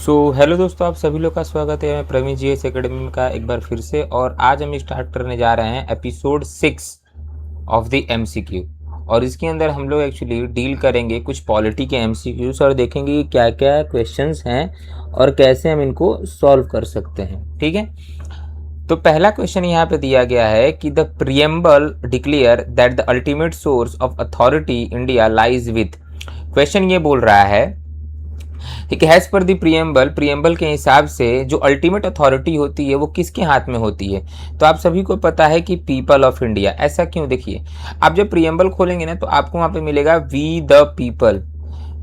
Hello दोस्तों, आप सभी लोग का स्वागत है। मैं प्रवीण जी एस एकेडमी का एक बार फिर से, और आज हम स्टार्ट करने जा रहे हैं एपिसोड 6 ऑफ द एमसीक्यू। और इसके अंदर हम लोग एक्चुअली डील करेंगे कुछ पॉलिटी के एमसीक्यूज और देखेंगे कि क्या क्या क्वेश्चंस हैं और कैसे हम इनको सॉल्व कर सकते हैं। ठीक है, तो पहला क्वेश्चन यहाँ पे दिया गया है कि the preamble declare that the ultimate source of authority India lies with. Question ये बोल रहा है, ठीक है, एज पर द प्रियम्बल के हिसाब से जो अल्टीमेट अथॉरिटी होती है वो किसके हाथ में होती है। तो आप सभी को पता है कि पीपल ऑफ इंडिया। ऐसा क्यों? देखिए, आप जब प्रियम्बल खोलेंगे ना तो आपको वहां पे मिलेगा we the people.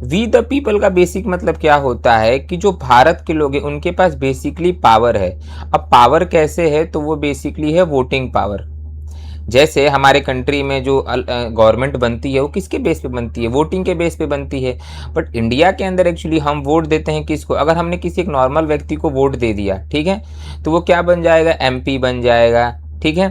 We the people का बेसिक मतलब क्या होता है कि जो भारत के लोग हैं उनके पास बेसिकली पावर है। अब पावर कैसे है? तो वो बेसिकली है वोटिंग पावर। जैसे हमारे कंट्री में जो गवर्नमेंट बनती है वो किसके बेस पे बनती है? वोटिंग के बेस पे बनती है। बट इंडिया के अंदर एक्चुअली हम वोट देते हैं किसको? अगर हमने किसी एक नॉर्मल व्यक्ति को वोट दे दिया, ठीक है, तो वो क्या बन जाएगा? एमपी बन जाएगा। ठीक है,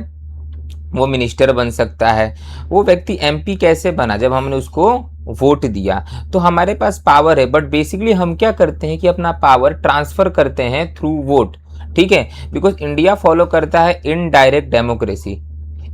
वो मिनिस्टर बन सकता है। वो व्यक्ति एमपी कैसे बना? जब हमने उसको वोट दिया। तो हमारे पास पावर है, बट बेसिकली हम क्या करते हैं कि अपना पावर ट्रांसफर करते हैं थ्रू वोट। ठीक है, बिकॉज इंडिया फॉलो करता है इनडायरेक्ट डेमोक्रेसी।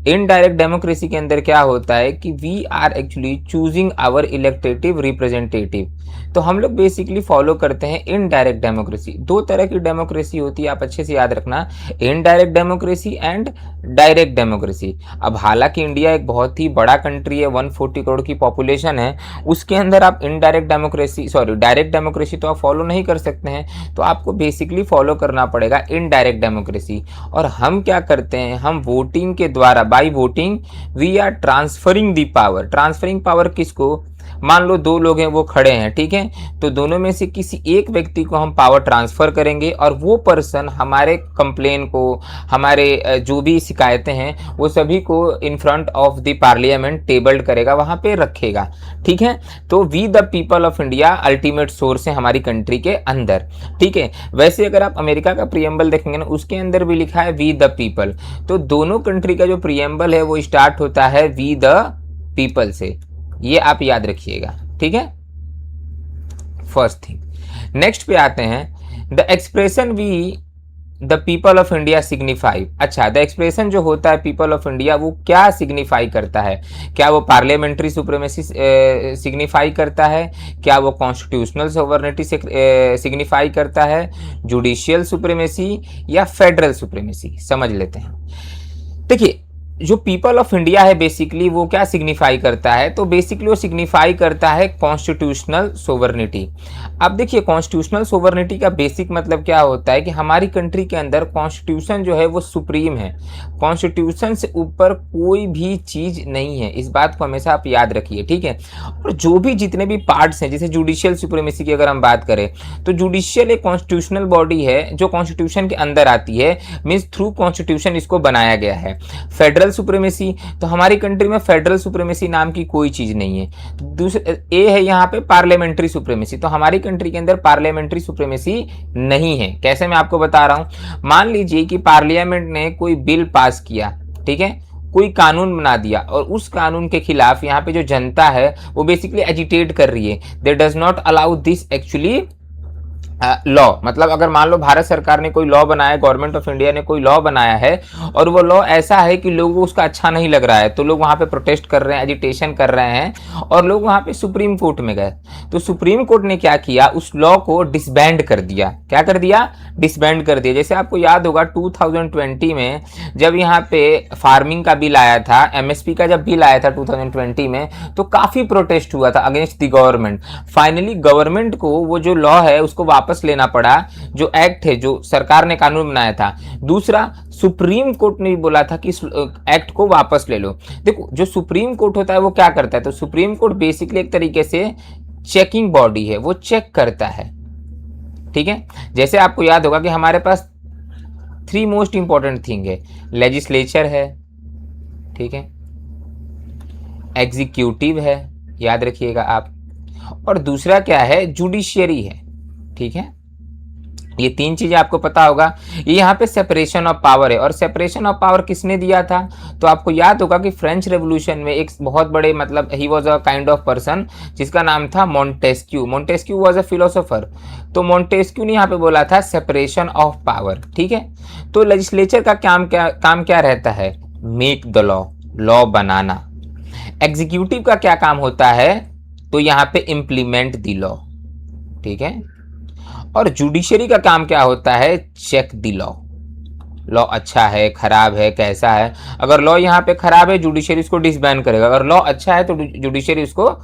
इनडायरेक्ट डेमोक्रेसी के अंदर क्या होता है कि we are actually choosing our elective representative. तो हम लोग बेसिकली फॉलो करते हैं इनडायरेक्ट डेमोक्रेसी। दो तरह की डेमोक्रेसी होती है, आप अच्छे से याद रखना, indirect democracy and direct democracy. अब हालांकि इंडिया एक बहुत ही बड़ा कंट्री है, 140 करोड़ की पॉपुलेशन है, उसके अंदर आप इनडायरेक्ट डेमोक्रेसी डायरेक्ट डेमोक्रेसी तो आप फॉलो नहीं कर सकते हैं। तो आपको बेसिकली फॉलो करना पड़ेगा इनडायरेक्ट डेमोक्रेसी। और हम क्या करते हैं? हम वोटिंग के द्वारा, by voting we are transferring the power. Transferring power किसको? मान लो दो लोग हैं, वो खड़े हैं, ठीक है, तो दोनों में से किसी एक व्यक्ति को हम पावर ट्रांसफर करेंगे और वो पर्सन हमारे कंप्लेन को, हमारे जो भी शिकायतें हैं वो सभी को in front of the parliament tabled करेगा, वहां पे रखेगा। ठीक है, तो we the people of India ultimate source है हमारी कंट्री के अंदर। ठीक है, वैसे अगर आप अमेरिका का प्रियम्बल देखेंगे ना, उसके अंदर भी लिखा है वी द पीपल। तो दोनों कंट्री का जो प्रियम्बल है वो स्टार्ट होता है वी द पीपल से। ये आप याद रखिएगा। ठीक है, फर्स्ट थिंग। नेक्स्ट पे आते हैं, the expression we the people of India signify. अच्छा, द एक्सप्रेशन जो होता है पीपल ऑफ इंडिया वो क्या सिग्निफाई करता है? क्या वो पार्लियामेंट्री सुप्रीमेसी सिग्निफाई करता है? क्या वो कॉन्स्टिट्यूशनल सोवर्निटी सिग्निफाई करता है? जुडिशियल सुप्रीमेसी या फेडरल सुप्रीमेसी? समझ लेते हैं। देखिए, जो पीपल ऑफ इंडिया है बेसिकली वो क्या सिग्निफाई करता है? तो बेसिकली वो सिग्निफाई करता है कॉन्स्टिट्यूशनल सोवर्निटी। अब देखिए, कॉन्स्टिट्यूशनल सोवर्निटी का बेसिक मतलब क्या होता है कि हमारी कंट्री के अंदर कॉन्स्टिट्यूशन जो है वो सुप्रीम है। कॉन्स्टिट्यूशन से ऊपर कोई भी चीज नहीं है, इस बात को हमेशा आप याद रखिए। ठीक है, और जो भी जितने भी पार्ट्स हैं, जैसे जुडिशियल सुप्रीमेसी की अगर हम बात करें तो जुडिशियल एक कॉन्स्टिट्यूशनल बॉडी है जो कॉन्स्टिट्यूशन के अंदर आती है, मीन्स थ्रू कॉन्स्टिट्यूशन इसको बनाया गया है। फेडरल सुप्रीमेसी, तो हमारी कंट्री में फेडरल सुप्रीमेसी नाम की कोई चीज नहीं है। दूसरा ए है यहाँ पे पार्लियामेंट्री सुप्रीमेसी, तो हमारी कंट्री के अंदर पार्लियामेंट्री सुप्रीमेसी नहीं है। कैसे? मैं आपको बता रहा हूं। मान लीजिए कि पार्लियामेंट ने कोई बिल पास किया, ठीक है, कोई कानून बना दिया, और उस कानून के खिलाफ यहाँ पे जो जनता है वो बेसिकली एजिटेट कर रही है। दे does not allow this actually law. मतलब अगर मान लो भारत सरकार ने कोई लॉ बनाया, गवर्नमेंट ऑफ इंडिया ने कोई लॉ बनाया है और वो लॉ ऐसा है कि लोगों को उसका अच्छा नहीं लग रहा है, तो लोग वहां पे प्रोटेस्ट कर रहे हैं, एजिटेशन कर रहे हैं, और लोग वहां पे सुप्रीम कोर्ट में गए। तो सुप्रीम कोर्ट ने क्या किया? उस लॉ को डिसबैंड कर दिया। क्या कर दिया? डिसबैंड कर दिया। जैसे आपको याद होगा 2020 में जब यहाँ पे फार्मिंग का बिल आया था, एमएसपी का जब बिल आया था 2020 में, तो काफी प्रोटेस्ट हुआ था against the government. Finally government को वो जो लॉ है उसको वापस लेना पड़ा, जो एक्ट है, जो सरकार ने कानून बनाया था। दूसरा, सुप्रीम कोर्ट ने भी बोला था कि इस एक्ट को वापस ले लो। देखो, जो सुप्रीम कोर्ट होता है वो क्या करता है? तो सुप्रीम कोर्ट बेसिकली एक तरीके से चेकिंग बॉडी है, वो चेक करता है। ठीक है, जैसे आपको याद होगा कि हमारे पास 3 मोस्ट इंपॉर्टेंट थिंग है। लेजिस्लेचर है, ठीक है, एग्जीक्यूटिव है, याद रखिएगा आप, और दूसरा क्या है? जुडिशियरी है। ठीक है, ये तीन चीजें आपको पता होगा। ये यहाँ पे सेपरेशन ऑफ पावर है, और सेपरेशन ऑफ पावर किसने दिया था? तो आपको याद होगा कि फ्रेंच रेवोल्यूशन में एक बहुत बड़े मतलब he was a kind of person जिसका नाम था Montesquieu. Montesquieu was a philosopher. तो मोंटेस्क्यू ने यहाँ पे बोला था सेपरेशन ऑफ पावर, ठीक है। तो लेजिस्लेचर का काम क्या रहता है? Make the law, law banana. Executive का क्या काम होता है? तो यहाँ पे इम्प्लीमेंट द लॉ, ठीक है। और जुडिशरी का काम क्या होता है? चेक द लॉ, लॉ अच्छा है खराब है कैसा है। अगर लॉ यहाँ पे खराब है जुडिशरी उसको डिसबैन करेगा, अगर लॉ अच्छा है तो जुडिशरी उसको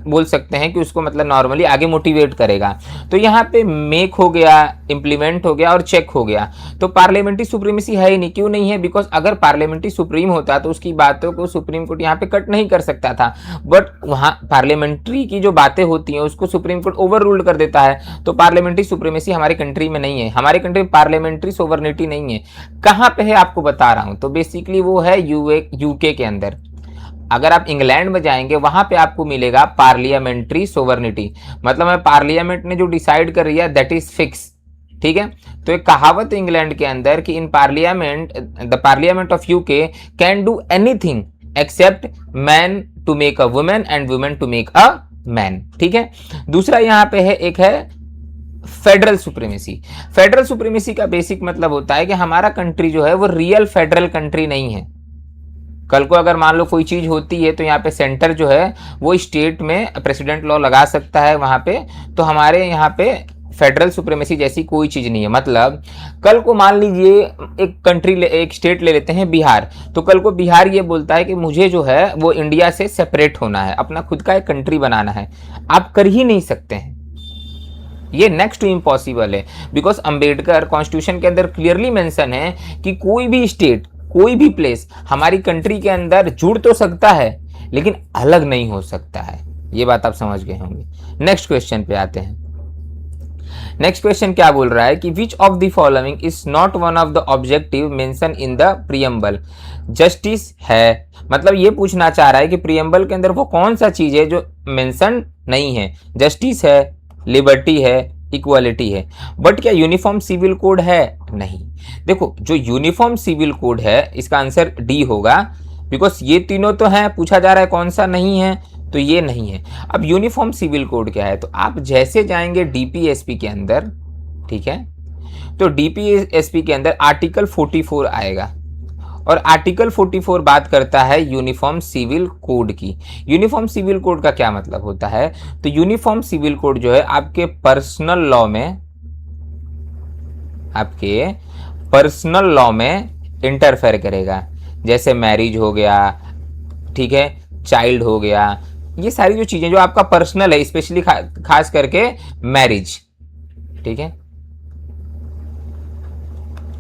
बोल सकते हैं कि उसको मतलब नॉर्मली आगे मोटिवेट करेगा। तो यहाँ पे मेक हो गया, इम्प्लीमेंट हो गया और चेक हो गया। तो पार्लियामेंट्री सुप्रीमेसी है ही नहीं। क्यों नहीं है? बिकॉज अगर पार्लियामेंट्री सुप्रीम होता तो उसकी बातों को सुप्रीम कोर्ट यहाँ पे कट नहीं कर सकता था, बट वहाँ पार्लियामेंट्री की जो बातें होती हैं उसको सुप्रीम कोर्ट ओवर रूल्ड कर देता है। तो पार्लियामेंट्री सुप्रीमेसी हमारी कंट्री में नहीं है, हमारी कंट्री में पार्लियामेंट्री सोवरनिटी नहीं है। कहाँ पे है आपको बता रहा हूँ। तो बेसिकली वो है यूके के अंदर। अगर आप इंग्लैंड में जाएंगे वहां पे आपको मिलेगा पार्लियामेंट्री सोवर्निटी, मतलब है पार्लियामेंट ने जो डिसाइड कर रही है दैट इज फिक्स, ठीक है। तो एक कहावत है इंग्लैंड के अंदर कि in parliament the parliament of UK can do anything except man to make a women and women to make a man, ठीक है। दूसरा यहाँ पे है, एक है फेडरल सुप्रीमेसी। फेडरल सुप्रीमेसी का बेसिक मतलब होता है कि हमारा कंट्री जो है वो रियल फेडरल कंट्री नहीं है। कल को अगर मान लो कोई चीज होती है तो यहाँ पे सेंटर जो है वो स्टेट में प्रेसिडेंट लॉ लगा सकता है वहां पे। तो हमारे यहाँ पे फेडरल सुप्रीमेसी जैसी कोई चीज नहीं है। मतलब कल को मान लीजिए एक स्टेट ले लेते हैं बिहार, तो कल को बिहार ये बोलता है कि मुझे जो है वो इंडिया से सेपरेट होना है, अपना खुद का एक कंट्री बनाना है। आप कर ही नहीं सकते हैं, ये नेक्स्ट टू इम्पॉसिबल है। बिकॉज अंबेडकर कॉन्स्टिट्यूशन के अंदर क्लियरली मेंशन है कि कोई भी स्टेट, कोई भी प्लेस हमारी कंट्री के अंदर जुड़ तो सकता है लेकिन अलग नहीं हो सकता है। ये बात आप समझ गए होंगे। नेक्स्ट क्वेश्चन पे आते हैं। नेक्स्ट क्वेश्चन क्या बोल रहा है कि विच of the following is not one of the objective mention in the preamble? Justice है, मतलब ये पूछना चाह रहा है कि प्रीएम्बल के अंदर वो कौन सा चीज है जो मेंशन नहीं है। जस्टिस है, लिबर्टी है, इक्वालिटी है। बट क्या यूनिफॉर्म सिविल कोड है? नहीं। देखो जो यूनिफॉर्म सिविल कोड है इसका आंसर डी होगा, बिकॉज ये तीनों तो हैं, पूछा जा रहा है कौन सा नहीं है, तो ये नहीं है। अब यूनिफॉर्म सिविल कोड क्या है? तो आप जैसे जाएंगे डीपीएसपी के अंदर, ठीक है, तो डीपीएसपी के अंदर आर्टिकल 44 आएगा, और आर्टिकल 44 बात करता है यूनिफॉर्म सिविल कोड की। यूनिफॉर्म सिविल कोड का क्या मतलब होता है? तो यूनिफॉर्म सिविल कोड जो है आपके पर्सनल लॉ में इंटरफेयर करेगा। जैसे मैरिज हो गया, ठीक है, चाइल्ड हो गया, ये सारी जो चीजें जो आपका पर्सनल है, स्पेशली खास करके मैरिज, ठीक है।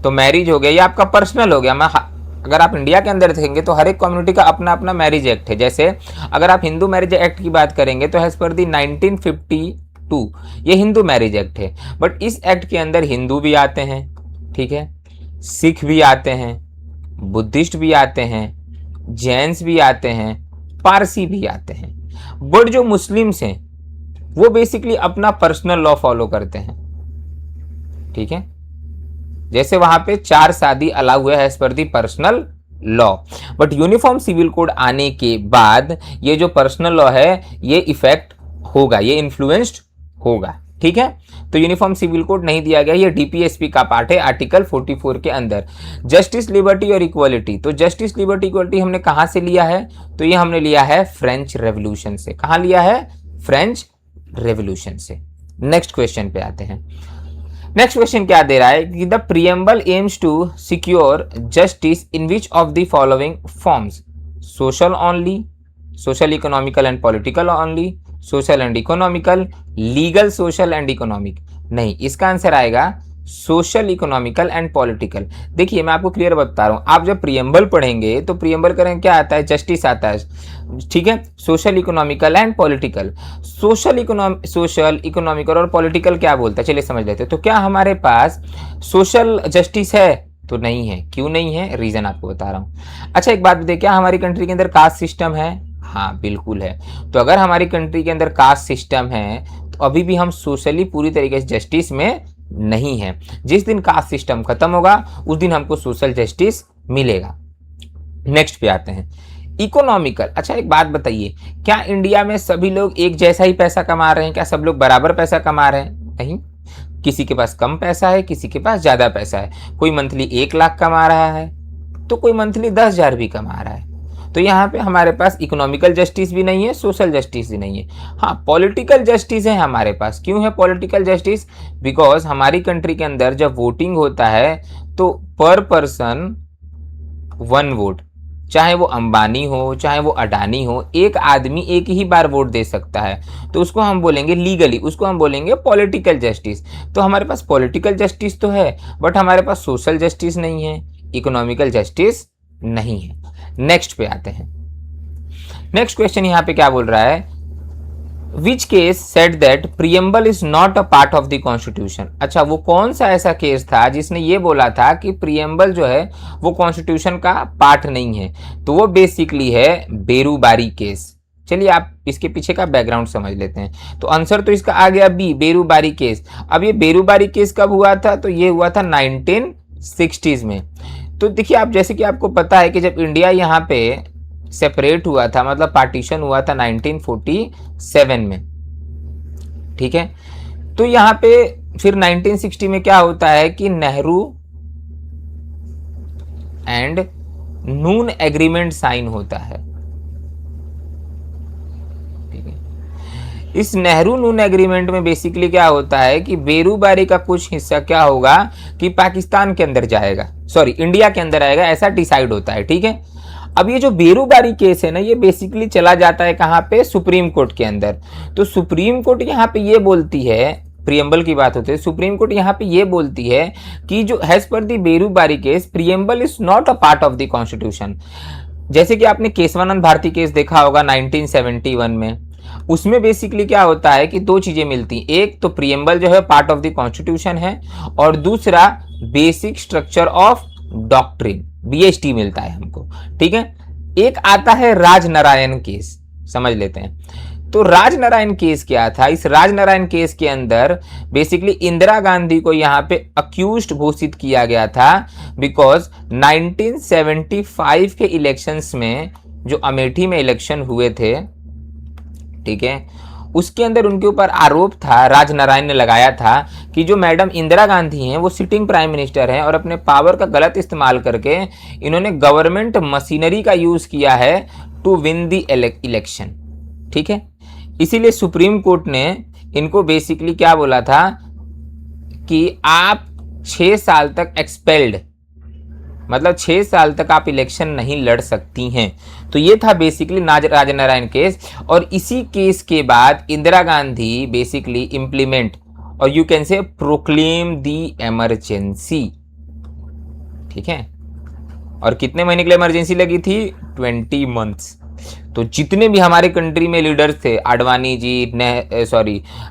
तो मैरिज हो गया, ये आपका पर्सनल हो गया। अगर आप इंडिया के अंदर देखेंगे तो हर एक कम्युनिटी का अपना अपना मैरिज एक्ट है। जैसे अगर आप हिंदू मैरिज एक्ट की बात करेंगे तो एज पर दी 1952 ये हिंदू मैरिज एक्ट है। बट इस एक्ट के अंदर हिंदू भी आते हैं, ठीक है, सिख भी आते हैं, बुद्धिस्ट भी आते हैं, जैन्स भी आते हैं, पारसी भी आते हैं। बट जो मुस्लिम्स हैं वो बेसिकली अपना पर्सनल लॉ फॉलो करते हैं, ठीक है। जैसे वहां पे 4 शादी अलाउ है as per the personal law. But uniform civil code आने के बाद ये जो पर्सनल लॉ है ये इफेक्ट होगा, ये इन्फ्लुएंस्ड होगा, ठीक है। तो यूनिफॉर्म सिविल कोड नहीं दिया गया, ये डीपीएसपी का पार्ट है आर्टिकल 44 के अंदर। जस्टिस, लिबर्टी और इक्वालिटी, तो जस्टिस, लिबर्टी, इक्वालिटी हमने कहां से लिया है? तो ये हमने लिया है फ्रेंच रेवोल्यूशन से। कहां लिया है? फ्रेंच रेवोल्यूशन से। नेक्स्ट क्वेश्चन पे आते हैं। नेक्स्ट क्वेश्चन क्या दे रहा है कि the preamble aims to secure justice in which of the following forms? Social only, social economical and political only, social and economical, legal social and economic. नहीं, इसका आंसर आएगा सोशल, इकोनॉमिकल एंड पॉलिटिकल। देखिए मैं आपको clear बता रहा हूं, आप जब प्रीएम्बल पढ़ेंगे तो प्रीएम्बल करेंगे क्या आता है? जस्टिस आता है, ठीक है, social, economical and political. Social, economical और पॉलिटिकल क्या बोलता है, चलिए समझ लेते हैं। तो क्या हमारे पास सोशल जस्टिस है? तो नहीं है। क्यों नहीं है? रीजन आपको बता रहा हूं। अच्छा एक बात बताइए, क्या हमारी कंट्री के अंदर कास्ट सिस्टम है? हाँ बिल्कुल है। तो अगर हमारी कंट्री के अंदर कास्ट सिस्टम है तो अभी भी हम सोशली पूरी तरीके से जस्टिस में नहीं है। जिस दिन कास्ट सिस्टम खत्म होगा उस दिन हमको सोशल जस्टिस मिलेगा। नेक्स्ट पे आते हैं, इकोनॉमिकल। अच्छा एक बात बताइए, क्या इंडिया में सभी लोग एक जैसा ही पैसा कमा रहे हैं? क्या सब लोग बराबर पैसा कमा रहे हैं? नहीं, किसी के पास कम पैसा है, किसी के पास ज्यादा पैसा है। कोई मंथली 1 लाख कमा रहा है तो कोई मंथली 10,000 भी कमा रहा है। तो यहाँ पे हमारे पास इकोनॉमिकल जस्टिस भी नहीं है, सोशल जस्टिस भी नहीं है। हाँ, पॉलिटिकल जस्टिस है हमारे पास। क्यों है पॉलिटिकल जस्टिस? बिकॉज हमारी कंट्री के अंदर जब वोटिंग होता है तो पर पर्सन 1 वोट, चाहे वो अंबानी हो चाहे वो अडानी हो, एक आदमी एक ही बार वोट दे सकता है। तो उसको हम बोलेंगे लीगली, उसको हम बोलेंगे पॉलिटिकल जस्टिस। तो हमारे पास पॉलिटिकल जस्टिस तो है, बट हमारे पास सोशल जस्टिस नहीं है, इकोनॉमिकल जस्टिस नहीं है। नेक्स्ट पे आते हैं। नेक्स्ट क्वेश्चन यहाँ पे क्या बोल रहा है, which case said that preamble is not a part of the constitution. अच्छा, वो कौन सा ऐसा केस था जिसने ये बोला था कि प्रियम्बल जो है वो कॉन्स्टिट्यूशन का पार्ट नहीं है? तो वो बेसिकली है बेरूबारी केस। चलिए आप इसके पीछे का बैकग्राउंड समझ लेते हैं। तो आंसर तो इसका आ गया बी, बेरूबारी केस। अब ये बेरूबारी केस कब हुआ था? तो ये हुआ था 1960s में। तो देखिए आप, जैसे कि आपको पता है कि जब इंडिया यहाँ पे सेपरेट हुआ था, मतलब पार्टीशन हुआ था 1947 में, ठीक है। तो यहाँ पे फिर 1960 में क्या होता है कि Nehru and Noon agreement sign होता है, ठीक है। इस नेहरू नून एग्रीमेंट में बेसिकली क्या होता है कि बेरूबारी का कुछ हिस्सा क्या होगा कि पाकिस्तान के अंदर जाएगा, सॉरी इंडिया के अंदर आएगा, ऐसा डिसाइड होता है, ठीक है। अब ये जो बेरूबारी केस है ना, ये बेसिकली चला जाता है कहाँ पे? सुप्रीम कोर्ट के अंदर। तो सुप्रीम कोर्ट यहाँ पे ये बोलती है, प्रियम्बल की बात होती है, सुप्रीम कोर्ट यहाँ पे ये बोलती है कि जो as per the Berubari case, preamble is not a part of the constitution. जैसे कि आपने केशवानंद भारती केस देखा होगा 1971 में, उसमें बेसिकली क्या होता है कि दो चीजें मिलती, एक तो प्रियम्बल जो है पार्ट ऑफ द कॉन्स्टिट्यूशन है, और दूसरा basic structure of doctrine, BST मिलता है हमको, ठीक है। एक आता है राजनारायण केस, समझ लेते हैं। तो राजनारायण केस क्या था? इस राजनारायण केस के अंदर बेसिकली इंदिरा गांधी को यहाँ पे अक्यूज्ड घोषित किया गया था, बिकॉज 1975 के इलेक्शंस में जो अमेठी में इलेक्शन हुए थे, ठीक है, उसके अंदर उनके ऊपर आरोप था, राजनारायण ने लगाया था कि जो मैडम इंदिरा गांधी हैं वो सिटिंग प्राइम मिनिस्टर हैं और अपने पावर का गलत इस्तेमाल करके इन्होंने गवर्नमेंट मशीनरी का यूज किया है टू विन द इलेक्शन, ठीक है। इसीलिए सुप्रीम कोर्ट ने इनको बेसिकली क्या बोला था कि आप 6 साल तक एक्सपेल्ड, मतलब 6 साल तक आप इलेक्शन नहीं लड़ सकती हैं। तो ये था बेसिकली राजनारायण केस। और इसी केस के बाद इंदिरा गांधी बेसिकली इंप्लीमेंट, और you can say proclaim the emergency, ठीक है। और कितने महीने के लिए इमरजेंसी लगी थी? 20 मंथ्स। तो जितने भी हमारे कंट्री में लीडर्स थे, आडवाणी जी,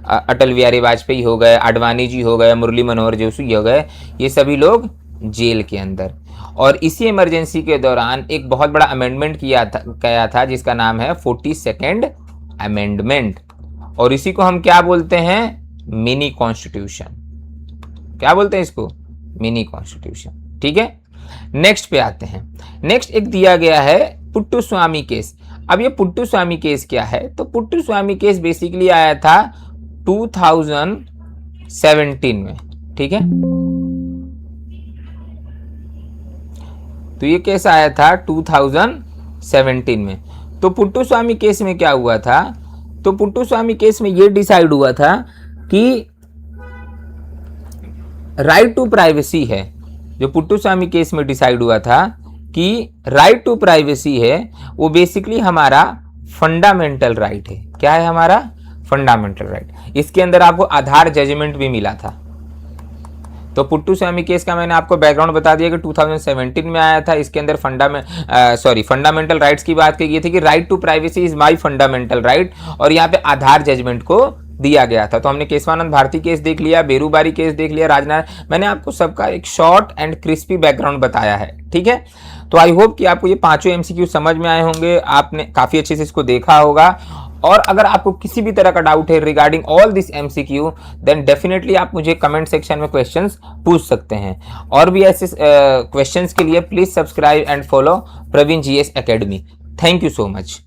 अटल बिहारी वाजपेयी हो गए, आडवाणी जी हो गए, मुरली मनोहर जोशी हो गए, ये सभी लोग जेल के अंदर। और इसी इमरजेंसी के दौरान एक बहुत बड़ा अमेंडमेंट किया था जिसका नाम है 42nd अमेंडमेंट, और इसी को हम क्या बोलते हैं? Mini constitution. क्या बोलते हैं इसको? मिनी कॉन्स्टिट्यूशन, ठीक है। नेक्स्ट पे आते हैं। नेक्स्ट एक दिया गया है पुट्टुस्वामी केस। अब ये पुट्टुस्वामी केस क्या है? तो पुट्टुस्वामी केस बेसिकली आया था 2017 में, ठीक है। तो ये केस आया था 2017 में। तो पुट्टुस्वामी केस में क्या हुआ था? तो पुट्टुस्वामी केस में ये डिसाइड हुआ था कि राइट टू प्राइवेसी है, जो पुट्टुस्वामी केस में डिसाइड हुआ था कि राइट टू प्राइवेसी है, वो बेसिकली हमारा फंडामेंटल राइट है। क्या है हमारा? Fundamental right. इसके अंदर आपको आधार जजमेंट भी मिला था। तो पुट्टुस्वामी केस का मैंने आपको बैकग्राउंड बता दिया कि 2017 में आया था। इसके अंदर फंडामेंटल राइट्स की बात की गई थी कि right to privacy is my fundamental right, और यहाँ पे आधार जजमेंट को दिया गया था। तो हमने केशवानंद भारती केस देख लिया, बेरूबारी केस देख लिया, राजनारायण, मैंने आपको सबका एक शॉर्ट एंड क्रिस्पी बैकग्राउंड बताया है, ठीक है। तो आई होप कि आपको ये पांचों एमसीक्यू समझ में आए होंगे, आपने काफी अच्छे से इसको देखा होगा। और अगर आपको किसी भी तरह का डाउट है regarding all this MCQ, then definitely आप मुझे कमेंट सेक्शन में क्वेश्चंस पूछ सकते हैं। और भी ऐसे क्वेश्चंस के लिए please subscribe and follow Praveen GS academy. Thank you so much.